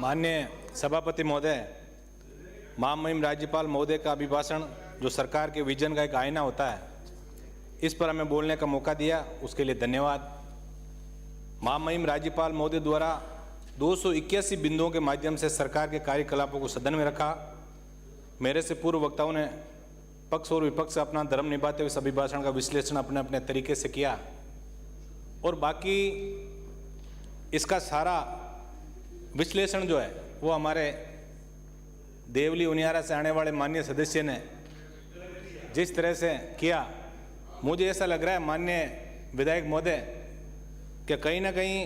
माननीय सभापति महोदय, महामहिम राज्यपाल महोदय का अभिभाषण जो सरकार के विजन का एक आईना होता है, इस पर हमें बोलने का मौका दिया, उसके लिए धन्यवाद। महामहिम राज्यपाल महोदय द्वारा 281 बिंदुओं के माध्यम से सरकार के कार्यकलापों को सदन में रखा। मेरे से पूर्व वक्ताओं ने पक्ष और विपक्ष अपना धर्म निभाते हुए इस अभिभाषण का विश्लेषण अपने अपने तरीके से किया और बाकी इसका सारा विश्लेषण जो है वो हमारे देवली उनियारा से आने वाले माननीय सदस्य ने जिस तरह से किया, मुझे ऐसा लग रहा है माननीय विधायक महोदय कि कहीं ना कहीं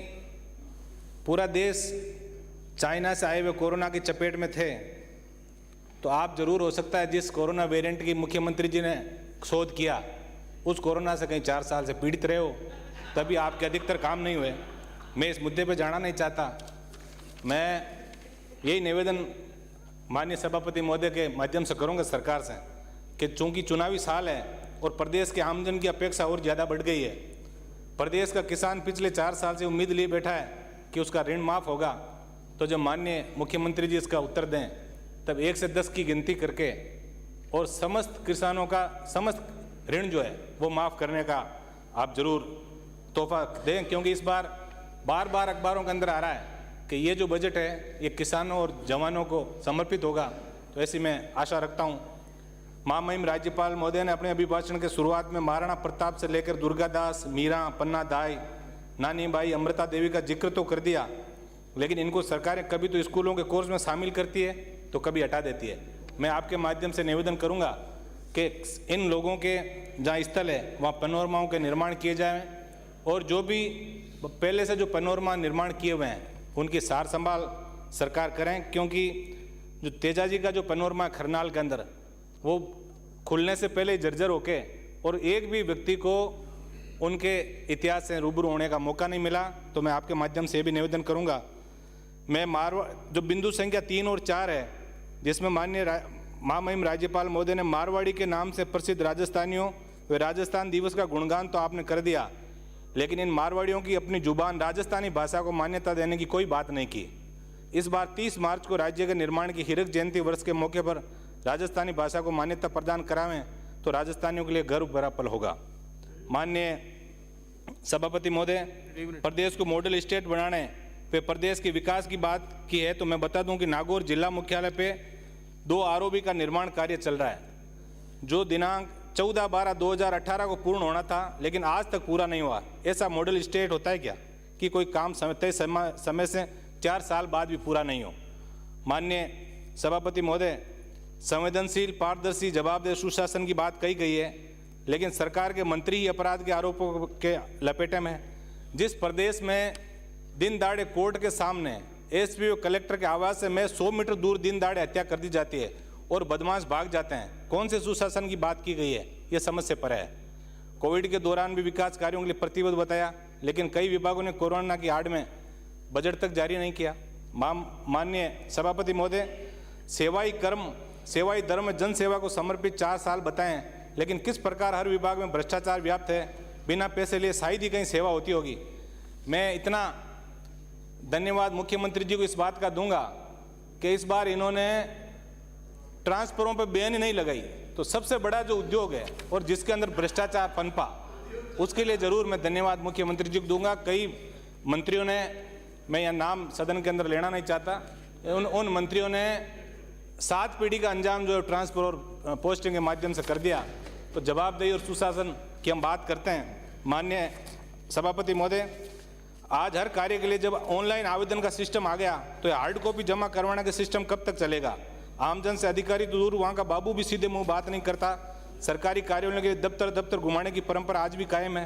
पूरा देश चाइना से आए हुए कोरोना की चपेट में थे, तो आप जरूर हो सकता है जिस कोरोना वेरिएंट की मुख्यमंत्री जी ने शोध किया उस कोरोना से कहीं 4 साल से पीड़ित रहे हो, तभी आपके अधिकतर काम नहीं हुए। मैं इस मुद्दे पर जाना नहीं चाहता। मैं यही निवेदन माननीय सभापति महोदय के माध्यम से करूंगा सरकार से कि चूंकि चुनावी साल है और प्रदेश के आमजन की अपेक्षा और ज़्यादा बढ़ गई है, प्रदेश का किसान पिछले 4 साल से उम्मीद लिए बैठा है कि उसका ऋण माफ़ होगा, तो जब माननीय मुख्यमंत्री जी इसका उत्तर दें तब 1 से 10 की गिनती करके और समस्त किसानों का समस्त ऋण जो है वो माफ़ करने का आप जरूर तोहफा दें, क्योंकि इस बार बार अखबारों के अंदर आ रहा है कि ये जो बजट है ये किसानों और जवानों को समर्पित होगा। तो ऐसी मैं आशा रखता हूँ। महामहिम राज्यपाल महोदय ने अपने अभिभाषण के शुरुआत में महाराणा प्रताप से लेकर दुर्गादास, मीरा, पन्ना दाई, नानी बाई, अमृता देवी का जिक्र तो कर दिया, लेकिन इनको सरकारें कभी तो स्कूलों के कोर्स में शामिल करती है तो कभी हटा देती है। मैं आपके माध्यम से निवेदन करूँगा कि इन लोगों के जहाँ स्थल है वहाँ पैनोरमाओं के निर्माण किए जाएँ और जो भी पहले से जो पैनोरमा निर्माण किए हुए हैं उनकी सार संभाल सरकार करें, क्योंकि जो तेजाजी का जो पैनोरमा खरनाल के अंदर वो खुलने से पहले जर्जर होके और एक भी व्यक्ति को उनके इतिहास से रूबरू होने का मौका नहीं मिला। तो मैं आपके माध्यम से भी निवेदन करूंगा। मैं जो बिंदु संख्या 3 और 4 है, जिसमें माननीय महामहिम राज्यपाल महोदय ने मारवाड़ी के नाम से प्रसिद्ध राजस्थानियों व राजस्थान दिवस का गुणगान तो आपने कर दिया, लेकिन इन मारवाड़ियों की अपनी जुबान राजस्थानी भाषा को मान्यता देने की कोई बात नहीं की। इस बार 30 मार्च को राज्य के निर्माण की हीरक जयंती वर्ष के मौके पर राजस्थानी भाषा को मान्यता प्रदान करावें तो राजस्थानियों के लिए गर्व भरा पल होगा। माननीय सभापति महोदय, प्रदेश को मॉडल स्टेट बनाने पे प्रदेश के विकास की बात की है तो मैं बता दूं कि नागौर जिला मुख्यालय पे 2 आरओबी का निर्माण कार्य चल रहा है, जो दिनांक 14/12/2018 को पूर्ण होना था, लेकिन आज तक पूरा नहीं हुआ। ऐसा मॉडल स्टेट होता है क्या कि कोई काम तय समय से 4 साल बाद भी पूरा नहीं हो। माननीय सभापति महोदय, संवेदनशील, पारदर्शी, जवाबदेह सुशासन की बात कही गई है, लेकिन सरकार के मंत्री ही अपराध के आरोपों के लपेटे में है। जिस प्रदेश में दिन दाड़े कोर्ट के सामने एसपी और कलेक्टर के आवास से मैं 100 मीटर दूर दिन दाड़े हत्या कर दी जाती है और बदमाश भाग जाते हैं, कौन से सुशासन की बात की गई है? ये समझ से परे है। कोविड के दौरान भी विकास कार्यों के लिए प्रतिबद्ध बताया, लेकिन कई विभागों ने कोरोना की आड़ में बजट तक जारी नहीं किया। माननीय सभापति महोदय, सेवाई धर्म में जन सेवा को समर्पित 4 साल बताएं, लेकिन किस प्रकार हर विभाग में भ्रष्टाचार व्याप्त है, बिना पैसे लिए शायद ही कहीं सेवा होती होगी। मैं इतना धन्यवाद मुख्यमंत्री जी को इस बात का दूंगा कि इस बार इन्होंने ट्रांसफरों पर बैन ही नहीं लगाई, तो सबसे बड़ा जो उद्योग है और जिसके अंदर भ्रष्टाचार पनपा, उसके लिए जरूर मैं धन्यवाद मुख्यमंत्री जी को दूंगा। कई मंत्रियों ने, मैं यह नाम सदन के अंदर लेना नहीं चाहता, उन मंत्रियों ने 7 पीढ़ी का अंजाम जो ट्रांसफर और पोस्टिंग के माध्यम से कर दिया। तो जवाबदेही और सुशासन की हम बात करते हैं। माननीय सभापति महोदय, आज हर कार्य के लिए जब ऑनलाइन आवेदन का सिस्टम आ गया तो हार्ड कॉपी जमा करवाने का सिस्टम कब तक चलेगा? आमजन से अधिकारी तो दूर, वहाँ का बाबू भी सीधे मुंह बात नहीं करता। सरकारी कार्यालयों के दफ्तर घुमाने की परंपरा आज भी कायम है।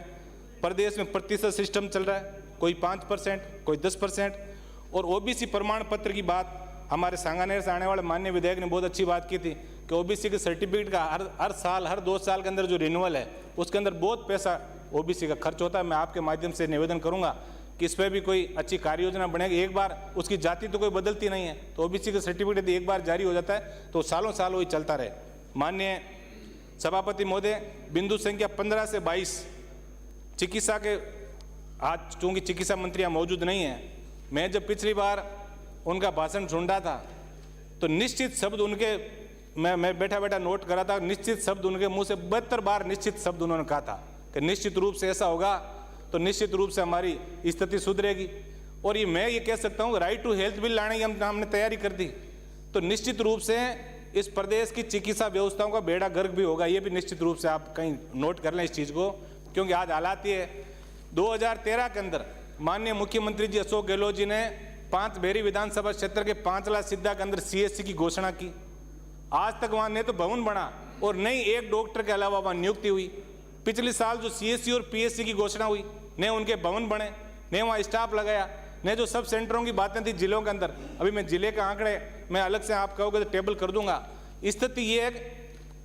प्रदेश में प्रतिशत सिस्टम चल रहा है, कोई 5%, कोई 10%। और ओबीसी प्रमाण पत्र की बात हमारे सांगानेर से आने वाले माननीय विधायक ने बहुत अच्छी बात की थी कि ओबीसी के सर्टिफिकेट का हर साल, हर 2 साल के अंदर जो रिन्यूअल है उसके अंदर बहुत पैसा ओबीसी का खर्च होता है। मैं आपके माध्यम से निवेदन करूंगा कि इस पर भी कोई अच्छी कार्य योजना बनेगी। एक बार उसकी जाति तो कोई बदलती नहीं है, तो ओबीसी का सर्टिफिकेट यदि एक बार जारी हो जाता है तो सालों साल वही चलता रहे। माननीय सभापति महोदय, बिंदु संख्या 15 से 22 चिकित्सा के, आज चूंकि चिकित्सा मंत्री यहाँ मौजूद नहीं है, मैं जब पिछली बार उनका भाषण सुन रहा था तो निश्चित शब्द उनके, मैं बैठा बैठा नोट करा था, निश्चित शब्द उनके मुंह से 72 बार निश्चित शब्द उन्होंने कहा था कि निश्चित रूप से ऐसा होगा तो निश्चित रूप से हमारी स्थिति सुधरेगी। और ये मैं ये कह सकता हूँ, राइट टू हेल्थ बिल लाने की हमने तैयारी कर दी तो निश्चित रूप से इस प्रदेश की चिकित्सा व्यवस्थाओं का बेड़ा गर्क भी होगा। ये भी निश्चित रूप से आप कहीं नोट कर लें इस चीज़ को, क्योंकि आज हालात ये 2013 के अंदर माननीय मुख्यमंत्री जी अशोक गहलोत जी ने 5 बेरी विधानसभा क्षेत्र के 5 सिद्धा के अंदर CHC की घोषणा की। आज तक वहाँ न तो भवन बना और न ही एक डॉक्टर के अलावा वहाँ नियुक्ति हुई। पिछले साल जो CHC और PSC की घोषणा हुई, न उनके भवन बने, न वहाँ स्टाफ लगाया, न जो सब सेंटरों की बातें थी जिलों के अंदर। अभी मैं जिले के आंकड़े मैं अलग से आप कहोगे तो टेबल कर दूंगा। स्थिति ये है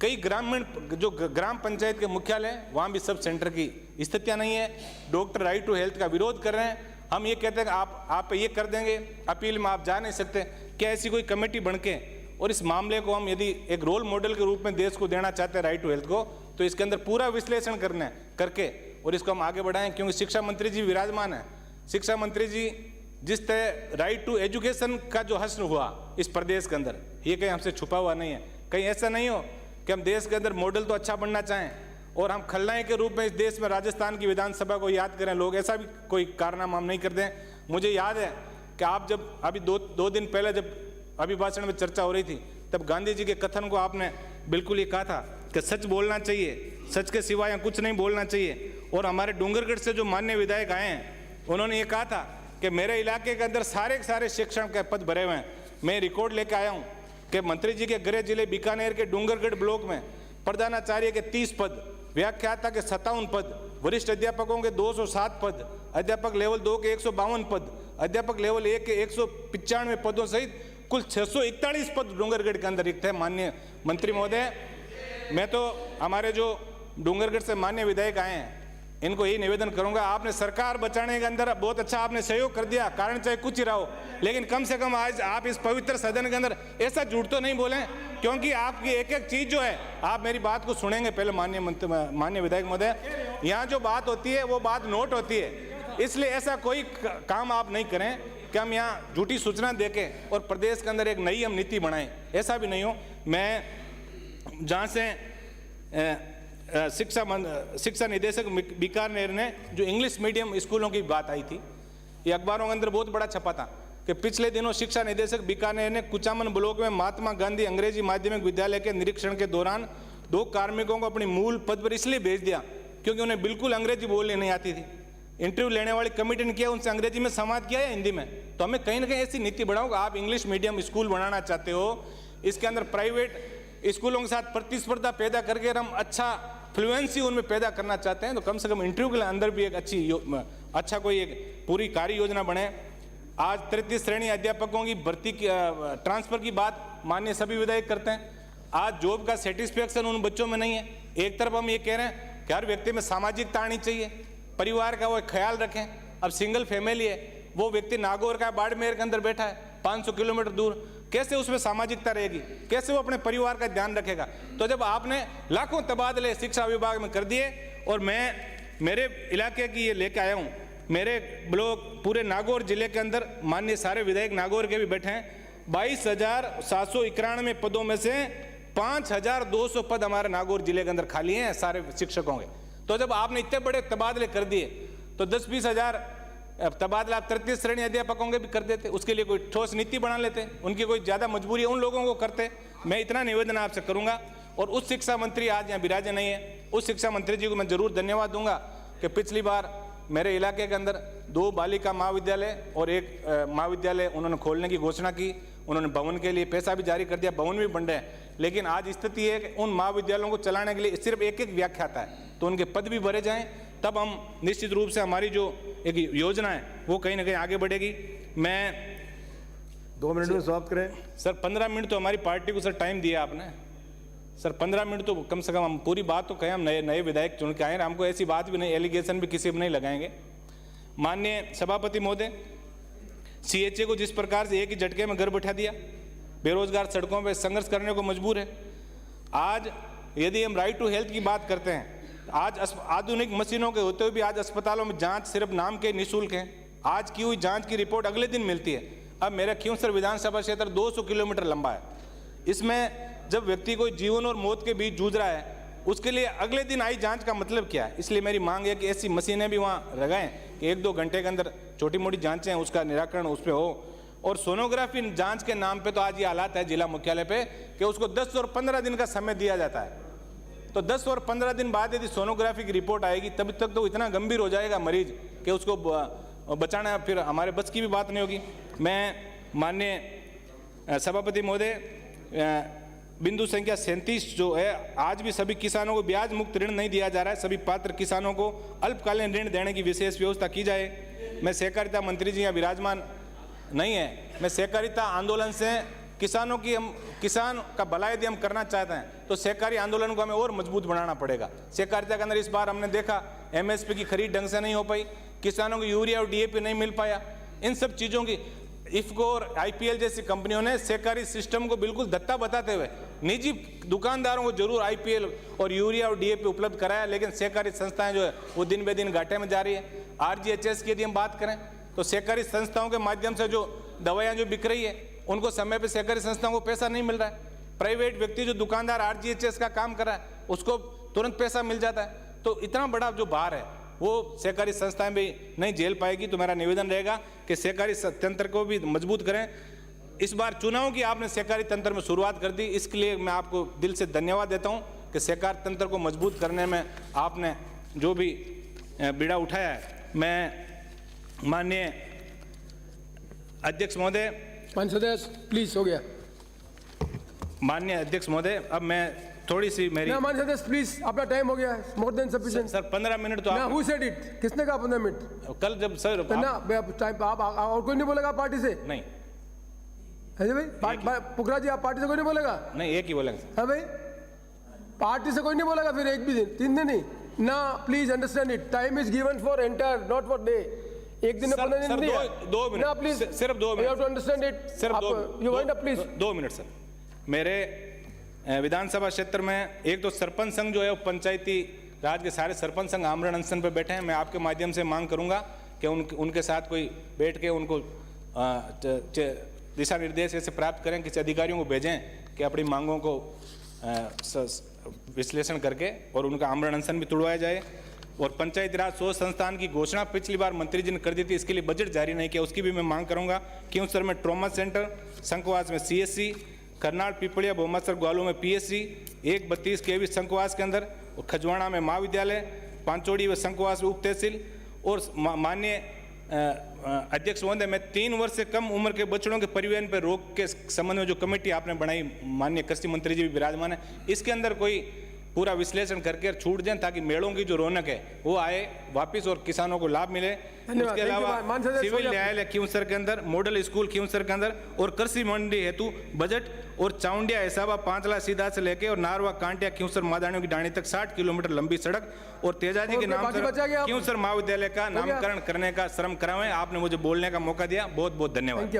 कई ग्रामीण जो ग्राम पंचायत के मुख्यालय वहाँ भी सब सेंटर की स्थितियाँ नहीं है। डॉक्टर राइट टू हेल्थ का विरोध कर रहे हैं। हम ये कहते हैं कि आप ये कर देंगे, अपील में आप जा नहीं सकते। क्या ऐसी कोई कमेटी बन के और इस मामले को हम यदि एक रोल मॉडल के रूप में देश को देना चाहते हैं राइट टू हेल्थ को, तो इसके अंदर पूरा विश्लेषण करके और इसको हम आगे बढ़ाएं। क्योंकि शिक्षा मंत्री जी विराजमान है। शिक्षा मंत्री जी जिस तरह राइट टू एजुकेशन का जो हश्र हुआ इस प्रदेश के अंदर, ये कहीं हमसे छुपा हुआ नहीं है। कहीं ऐसा नहीं हो कि हम देश के अंदर मॉडल तो अच्छा बनना चाहें और हम खलनायक के रूप में इस देश में राजस्थान की विधानसभा को याद करें लोग, ऐसा भी कोई कारनामा हम नहीं करते हैं। मुझे याद है कि आप जब अभी दो दिन पहले जब अभिभाषण में चर्चा हो रही थी, तब गांधी जी के कथन को आपने बिल्कुल ये कहा था कि सच बोलना चाहिए, सच के सिवा यहाँ कुछ नहीं बोलना चाहिए। और हमारे डूंगरगढ़ से जो माननीय विधायक आए हैं उन्होंने ये कहा था कि मेरे इलाके के अंदर सारे शिक्षण के पद भरे हुए हैं। मैं रिकॉर्ड लेके आया हूँ कि मंत्री जी के गृह जिले बीकानेर के डूंगरगढ़ ब्लॉक में प्रधानाचार्य के 30 पद, व्याख्याता के 57 पद, वरिष्ठ अध्यापकों के 207 पद, अध्यापक लेवल 2 के 152 पद, अध्यापक लेवल 1 के 195 पदों सहित कुल 641 पद डूंगरगढ़ के अंदर रिक्त है। माननीय मंत्री महोदय, मैं तो हमारे जो डूंगरगढ़ से माननीय विधायक आए हैं इनको यही निवेदन करूंगा, आपने सरकार बचाने के अंदर बहुत अच्छा आपने सहयोग कर दिया, कारण चाहे कुछ ही रहा हो, लेकिन कम से कम आज आप इस पवित्र सदन के अंदर ऐसा झूठ तो नहीं बोलें, क्योंकि आपकी एक एक चीज जो है, आप मेरी बात को सुनेंगे पहले माननीय विधायक महोदय, यहाँ जो बात होती है वो बात नोट होती है। इसलिए ऐसा कोई काम आप नहीं करें कि हम यहाँ झूठी सूचना देके और प्रदेश के अंदर एक नई हम नीति बनाएं, ऐसा भी नहीं हो। मैं जहाँ से शिक्षा निदेशक बीकानेर ने जो इंग्लिश मीडियम स्कूलों की बात आई थी, ये अखबारों के अंदर बहुत बड़ा छपा था कि पिछले दिनों शिक्षा निदेशक बीकानेर ने कुचामन ब्लॉक में महात्मा गांधी अंग्रेजी माध्यमिक विद्यालय के निरीक्षण के दौरान 2 कार्मिकों को अपनी मूल पद पर इसलिए भेज दिया क्योंकि उन्हें बिल्कुल अंग्रेजी बोलनी नहीं आती थी। इंटरव्यू लेने वाली कमेटी ने किया, उनसे अंग्रेजी में संवाद किया या हिंदी में। तो हमें कहीं ना कहीं ऐसी नीति बनाओ, आप इंग्लिश मीडियम स्कूल बनाना चाहते हो, इसके अंदर प्राइवेट स्कूलों के साथ प्रतिस्पर्धा पैदा करके हम अच्छा फ्लुएंसी उनमें पैदा करना चाहते हैं, तो कम से कम इंटरव्यू के अंदर भी एक अच्छा कोई एक पूरी कार्य योजना बने। आज 33 श्रेणी अध्यापकों की भर्ती की ट्रांसफर की बात माननीय सभी विधायक करते हैं। आज जॉब का सेटिस्फेक्शन उन बच्चों में नहीं है। एक तरफ हम ये कह रहे हैं कि हर व्यक्ति में सामाजिकता आनी चाहिए, परिवार का वो ख्याल रखें। अब सिंगल फैमिली है, वो व्यक्ति नागौर का बाड़मेर के अंदर बैठा है 500 किलोमीटर दूर, कैसे उसमें सामाजिकता रहेगी, कैसे वो अपने परिवार का ध्यान रखेगा। तो जब आपने लाखों तबादले शिक्षा विभाग में कर दिए और मैं मेरे इलाके की ये लेके आया हूँ, मेरे ब्लॉक पूरे नागौर जिले के अंदर माननीय सारे विधायक नागौर के भी बैठे हैं, 22,791 पदों में से 5,200 पद हमारे नागौर जिले के अंदर खाली हैं सारे शिक्षकों के। तो जब आपने इतने बड़े तबादले कर दिए तो 10-20 हज़ार तबादला आप 33 श्रेणी अध्यापकों के भी कर देते, उसके लिए कोई ठोस नीति बना लेते, उनकी कोई ज़्यादा मजबूरी है उन लोगों को करते। मैं इतना निवेदन आपसे करूंगा। और उस शिक्षा मंत्री आज यहाँ विराजे नहीं है, उस शिक्षा मंत्री जी को मैं जरूर धन्यवाद दूंगा कि पिछली बार मेरे इलाके के अंदर 2 बालिका महाविद्यालय और 1 महाविद्यालय उन्होंने खोलने की घोषणा की। उन्होंने भवन के लिए पैसा भी जारी कर दिया, भवन भी बन रहे हैं। लेकिन आज स्थिति है कि उन महाविद्यालयों को चलाने के लिए सिर्फ एक व्याख्याता है, तो उनके पद भी भरे जाएं, तब हम निश्चित रूप से हमारी जो एक योजना है वो कहीं ना कहीं आगे बढ़ेगी। मैं 2 मिनट में समाप्त करें सर। 15 मिनट तो हमारी पार्टी को सर टाइम दिया आपने सर, 15 मिनट तो कम से कम हम पूरी बात तो कहें। हम नए विधायक चुन के आए, हमको ऐसी बात भी नहीं, एलिगेशन भी किसी भी नहीं लगाएंगे। माननीय सभापति महोदय, CHA को जिस प्रकार से एक ही झटके में घर बैठा दिया, बेरोजगार सड़कों पर संघर्ष करने को मजबूर है। आज यदि हम राइट टू हेल्थ की बात करते हैं, आज आधुनिक मशीनों के होते हुए भी आज अस्पतालों में जांच सिर्फ नाम के निःशुल्क है। आज की हुई जांच की रिपोर्ट अगले दिन मिलती है। अब मेरा खींवसर विधानसभा क्षेत्र 200 किलोमीटर लंबा है। इसमें जब व्यक्ति कोई जीवन और मौत के बीच जूझ रहा है, उसके लिए अगले दिन आई जांच का मतलब क्या है? इसलिए मेरी मांग है कि ऐसी मशीनें भी वहाँ लगाएं कि 1-2 घंटे के अंदर छोटी मोटी जांचें उसका निराकरण उस पर हो। और सोनोग्राफी जांच के नाम पे तो आज ये हालात है जिला मुख्यालय पे कि उसको 10 और 15 दिन का समय दिया जाता है। तो 10 और 15 दिन बाद यदि सोनोग्राफी की रिपोर्ट आएगी तब तक तो इतना गंभीर हो जाएगा मरीज कि उसको बचाना फिर हमारे बस की भी बात नहीं होगी। मैं माननीय सभापति महोदय, बिंदु संख्या 37 जो है, आज भी सभी किसानों को ब्याज मुक्त ऋण नहीं दिया जा रहा है। सभी पात्र किसानों को अल्पकालीन ऋण देने की विशेष व्यवस्था की जाए। मैं सहकारिता मंत्री जी यहाँ विराजमान नहीं है, मैं सहकारिता आंदोलन से किसानों की, हम किसान का भला यदि हम करना चाहते हैं तो सहकारी आंदोलन को हमें और मजबूत बनाना पड़ेगा। सहकारिता के अंदर इस बार हमने देखा MSP की खरीद ढंग से नहीं हो पाई, किसानों को यूरिया और DAP नहीं मिल पाया। इन सब चीज़ों की इफ्को और IPL जैसी कंपनियों ने सहकारी सिस्टम को बिल्कुल धत्ता बताते हुए निजी दुकानदारों को जरूर IPL और यूरिया और DAP उपलब्ध कराया, लेकिन सहकारी संस्थाएं जो है वो दिन ब दिन घाटे में जा रही है। RGHS की यदि हम बात करें तो सहकारी संस्थाओं के माध्यम से जो दवाइयाँ जो बिक रही है उनको समय पे सहकारी संस्थाओं को पैसा नहीं मिल रहा है। प्राइवेट व्यक्ति जो दुकानदार RGHS का काम कर रहा है उसको तुरंत पैसा मिल जाता है। तो इतना बड़ा जो भार है वो सहकारी संस्थाएं भी नहीं झेल पाएगी। तो मेरा निवेदन रहेगा कि सहकारी तंत्र को भी मजबूत करें। इस बार चुनाव की आपने सहकारी तंत्र में शुरुआत कर दी, इसके लिए मैं आपको दिल से धन्यवाद देता हूं कि सहकारी तंत्र को मजबूत करने में आपने जो भी बीड़ा उठाया है। मैं माननीय अध्यक्ष महोदय, सदस्य प्लीज, हो गया। माननीय अध्यक्ष महोदय, अब मैं थोड़ी सी मेरी माननीय सदस्य प्लीज, अपना टाइम हो गया है, more than sufficient. Sir 15 minute तो आप, हु सेड इट, किसने कहा 15 मिनट? कल जब सर टाइम आप और कोई नहीं बोलेगा पार्टी से? नहीं है भाई, पुखरा जी आप पार्टी से कोई नहीं बोलेगा? नहीं, एक ही बोलेंगे सर। है भाई, पार्टी से कोई नहीं बोलेगा फिर एक भी दिन, 3 दिन नहीं ना। Please understand it, time is given for entire, not for day. एक दिन 15 दिन नहीं है। 2 मिनट ना प्लीज, सिर्फ 2 minute, you have to understand it. सिर्फ 2 मिनट सर। मेरे विधानसभा क्षेत्र में एक तो सरपंच संघ जो है वो पंचायती राज के सारे सरपंच संघ आमरण अनशन पर बैठे हैं। मैं आपके माध्यम से मांग करूंगा कि उनके साथ कोई बैठ के उनको दिशा निर्देश ऐसे प्राप्त करें, किसी अधिकारियों को भेजें कि अपनी मांगों को विश्लेषण करके और उनका आमरण अनशन भी तुड़वाया जाए। और पंचायती राज शोध संस्थान की घोषणा पिछली बार मंत्री जी ने कर दी थी, इसके लिए बजट जारी नहीं किया, उसकी भी मैं मांग करूंगा। खींवसर में ट्रॉमा सेंटर, शंखवास में CSC, करनाल पिपलिया भोमासर ग्वालों में PSC, 132 KV शंखवास के अंदर, और खजवाड़ा में महाविद्यालय, पांचोड़ी व शंखवास में उप तहसील। और माननीय अध्यक्ष महोदय, मैं 3 वर्ष से कम उम्र के बच्चों के परिवहन पर रोक के संबंध में जो कमेटी आपने बनाई, माननीय कृषि मंत्री जी भी विराजमान है, इसके अंदर कोई पूरा विश्लेषण करके छूट दें ताकि मेलों की जो रौनक है वो आए वापिस और किसानों को लाभ मिले। उसके अलावा सिविल न्यायालय खींवसर के अंदर, मॉडल स्कूल खींवसर के अंदर और कृषि मंडी हेतु बजट, और चाउंडिया हिसाबा पांचला सीधा से लेके और नारवा कांटिया खींवसर मादानियों की डाणी तक 60 किलोमीटर लंबी सड़क और तेजाजी के नाम से खींवसर महाविद्यालय का नामकरण करने का श्रम करावें। आपने मुझे बोलने का मौका दिया, बहुत बहुत धन्यवाद।